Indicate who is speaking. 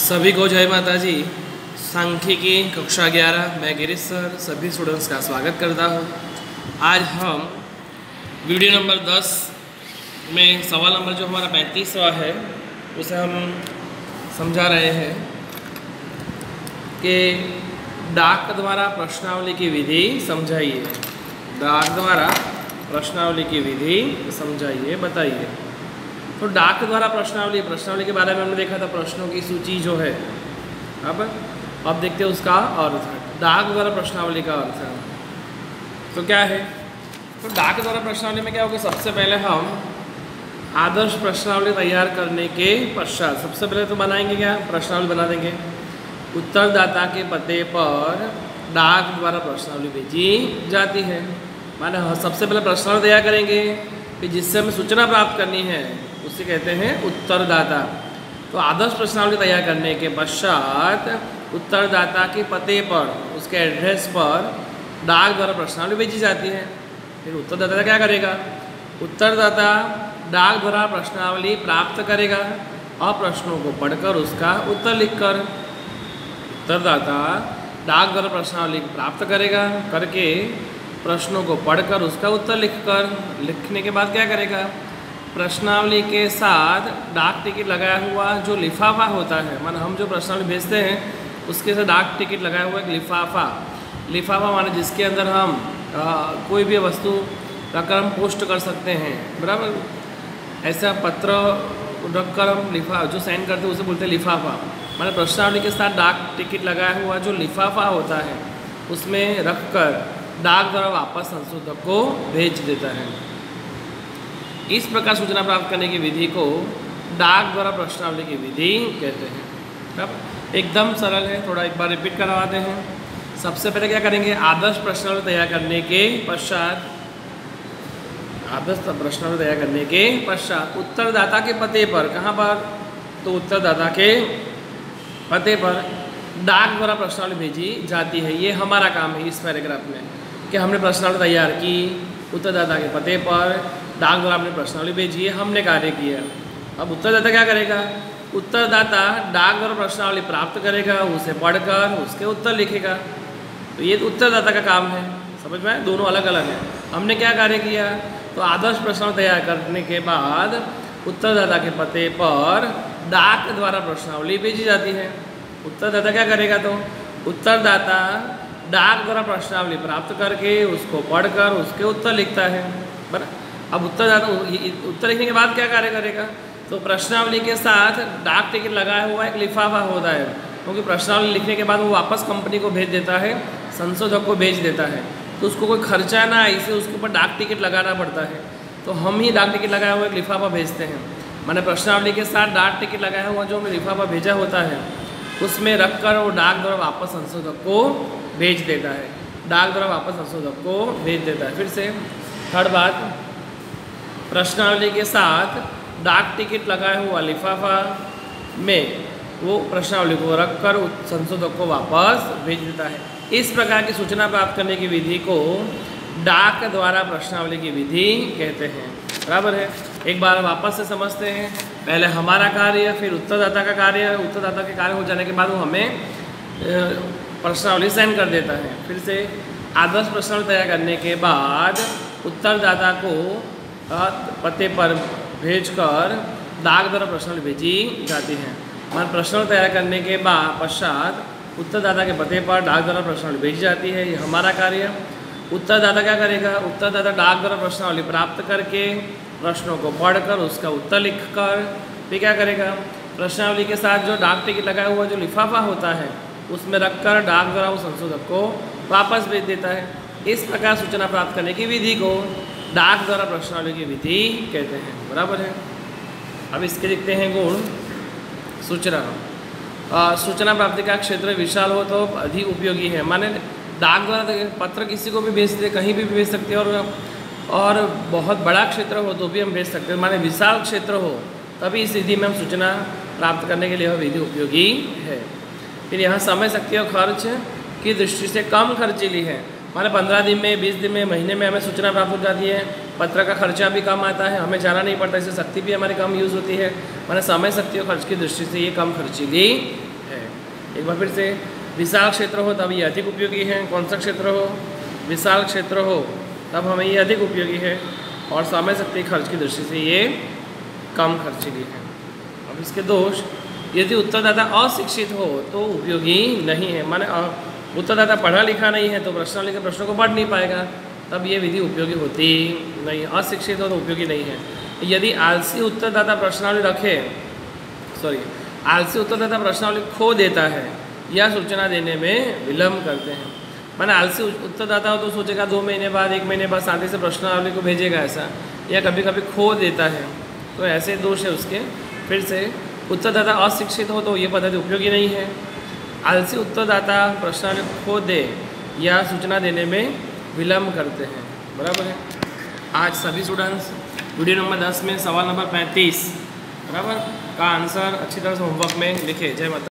Speaker 1: सभी को जय माता जी। सांख्यिकी कक्षा 11 मैं गिरीश सर सभी स्टूडेंट्स का स्वागत करता हूँ। आज हम वीडियो नंबर 10 में सवाल नंबर जो हमारा 35वां है उसे हम समझा रहे हैं कि डाक द्वारा प्रश्नावली की विधि समझाइए। डाक द्वारा प्रश्नावली की विधि समझाइए, बताइए। तो डाक द्वारा प्रश्नावली के बारे में हमने देखा था, प्रश्नों की सूची जो है। अब देखते हैं उसका अर्थ। डाक द्वारा प्रश्नावली का अर्थ तो क्या है। तो डाक द्वारा प्रश्नावली में क्या होगा, सबसे पहले हम आदर्श प्रश्नावली तैयार करने के पश्चात सबसे पहले तो बनाएंगे क्या, प्रश्नावली बना देंगे। उत्तरदाता के पते पर डाक द्वारा प्रश्नावली भेजी जाती है। माने सबसे पहले प्रश्नावली तैयार करेंगे, फिर जिससे हमें सूचना प्राप्त करनी है उसे कहते हैं उत्तरदाता। तो आदर्श प्रश्नावली तैयार करने के पश्चात उत्तरदाता के पते पर, उसके एड्रेस पर डाक द्वारा प्रश्नावली भेजी जाती है। फिर उत्तरदाता क्या करेगा, उत्तरदाता डाक द्वारा प्रश्नावली प्राप्त करेगा और प्रश्नों को पढ़कर उसका उत्तर लिखकर, उत्तरदाता डाक द्वारा प्रश्नावली प्राप्त करेगा, करके प्रश्नों को पढ़कर उसका उत्तर लिखने के बाद क्या करेगा, प्रश्नावली के साथ डाक टिकट लगाया हुआ जो लिफाफा होता है, माने हम जो प्रश्नावली भेजते हैं उसके साथ डाक टिकट लगाया हुआ एक लिफाफा माने जिसके अंदर हम कोई भी वस्तु रखकर हम पोस्ट कर सकते हैं, बराबर। ऐसा पत्र रखकर हम जो सेंड करते हैं उसे बोलते हैं लिफाफा। माने प्रश्नावली के साथ डाक टिकट लगाया हुआ जो लिफाफा होता है उसमें रखकर डाक द्वारा वापस संशोधक को भेज देता है। इस प्रकार सूचना प्राप्त करने की विधि को डाक द्वारा प्रश्नावली की विधि कहते हैं। अब एकदम सरल है, थोड़ा एक बार रिपीट करवाते हैं। सबसे पहले क्या करेंगे, आदर्श प्रश्नावली तैयार करने के पश्चात उत्तरदाता के पते पर, कहाँ पर, तो उत्तरदाता के पते पर डाक द्वारा प्रश्नावली भेजी जाती है। ये हमारा काम है इस पैराग्राफ में कि हमने प्रश्नावली तैयार की, उत्तरदाता के पते पर डाक द्वारा हमने प्रश्नावली भेजी है, हमने कार्य किया। अब उत्तरदाता क्या करेगा, उत्तरदाता डाक द्वारा प्रश्नावली प्राप्त करेगा, उसे पढ़कर उसके उत्तर लिखेगा। तो ये उत्तरदाता का काम है, समझ में आए, दोनों अलग अलग है। हमने क्या कार्य किया, तो आदर्श प्रश्नावली तैयार करने के बाद उत्तरदाता के पते पर डाक द्वारा प्रश्नावली भेजी जाती है। उत्तरदाता क्या करेगा, तो उत्तरदाता डाक द्वारा प्रश्नावली प्राप्त करके उसको पढ़कर उसके उत्तर लिखता है, बराबर। अब उत्तर लिखने के बाद क्या कार्य करेगा, तो प्रश्नावली के साथ डाक टिकट लगाया हुआ एक लिफाफा होता है, क्योंकि प्रश्नावली लिखने के बाद वो वापस कंपनी को भेज देता है, संशोधक को भेज देता है, तो उसको कोई खर्चा ना आए, इसे उसके ऊपर डाक टिकट लगाना पड़ता है। तो हम ही डाक टिकट लगाया हुआ एक लिफाफा भेजते हैं। मैंने प्रश्नावली के साथ डाक टिकट लगाया हुआ जो हमें लिफाफा भेजा होता है उसमें रखकर वो डाक द्वारा वापस संशोधक को भेज देता है, डाक द्वारा वापस संशोधक को भेज देता है। फिर से थर्ड बात, प्रश्नावली के साथ डाक टिकट लगाया हुआ लिफाफा में वो प्रश्नावली को रखकर संशोधक को वापस भेज देता है। इस प्रकार की सूचना प्राप्त करने की विधि को डाक द्वारा प्रश्नावली की विधि कहते हैं, बराबर है। एक बार वापस से समझते हैं, पहले हमारा कार्य, फिर उत्तरदाता का कार्य। उत्तरदाता के कार्य हो जाने के बाद वो हमें प्रश्नावली सेंड कर देता है। फिर से आदर्श प्रश्नावली तैयार करने के बाद उत्तरदाता को पते पर भेजकर डाक द्वारा प्रश्नावली भेजी जाती है। मान प्रश्नावली तैयार करने के पश्चात उत्तरदाता के पते पर डाक द्वारा प्रश्नावली भेजी जाती है, ये हमारा कार्य। उत्तरदाता क्या करेगा, उत्तरदाता डाक द्वारा प्रश्नावली प्राप्त करके प्रश्नों को पढ़कर उसका उत्तर लिखकर फिर क्या करेगा, प्रश्नावली के साथ जो डाक टिकट लगाया हुआ जो लिफाफा होता है उसमें रखकर डाक द्वारा वो संशोधक को वापस भेज देता है। इस प्रकार सूचना प्राप्त करने की विधि को डाक द्वारा प्रश्नावली की विधि कहते हैं, बराबर है। अब इसके लिखते हैं गुण। सूचना प्राप्ति का क्षेत्र विशाल हो तो अधिक उपयोगी है। माने डाक द्वारा पत्र किसी को भी भेजते, कहीं भी भेज सकते हैं, और बहुत बड़ा क्षेत्र हो तो भी हम भेज सकते हैं। माने विशाल क्षेत्र हो तभी इस विधि में हम सूचना प्राप्त करने के लिए वह विधि उपयोगी है। फिर यहाँ समय, शक्ति और खर्च की दृष्टि से कम खर्चीली है। माने 15 दिन में, 20 दिन में, महीने में हमें सूचना प्राप्त हो जाती है। पत्र का खर्चा भी कम आता है, हमें जाना नहीं पड़ता, इससे शक्ति भी हमारी कम यूज़ होती है। माने समय, शक्ति और खर्च की दृष्टि से ये कम खर्चीली एक बार फिर से, विशाल क्षेत्र हो तब ये अधिक उपयोगी है। कौन सा क्षेत्र हो? विशाल क्षेत्र हो तब हमें ये अधिक उपयोगी है, और समय शक्ति खर्च की दृष्टि से ये कम खर्चीली है। अब इसके दोष, यदि उत्तरदाता अशिक्षित हो तो उपयोगी नहीं है, माने उत्तरदाता पढ़ा लिखा नहीं है तो प्रश्नावली के प्रश्नों को पढ़ नहीं पाएगा, तब ये विधि उपयोगी होती नहीं। अशिक्षित हो तो उपयोगी नहीं है। यदि आलसी उत्तरदाता प्रश्नावली आलसी उत्तरदाता प्रश्नावली खो देता है या सूचना देने में विलम्ब करते हैं, माने आलसी उत्तरदाता हो तो सोचेगा 2 महीने बाद 1 महीने बाद शांति से प्रश्नावली को भेजेगा ऐसा, या कभी कभी खो देता है, तो ऐसे दोष है उसके। फिर से, उत्तरदाता अशिक्षित हो तो ये पद्धति उपयोगी नहीं है। आलसी उत्तरदाता प्रश्नावली खो दे या सूचना देने में विलम्ब करते हैं। बराबर है। आज सभी स्टूडेंट्स वीडियो नंबर 10 में सवाल नंबर 35 बराबर का आंसर अच्छी तरह से होमवर्क में लिखे। जय माता।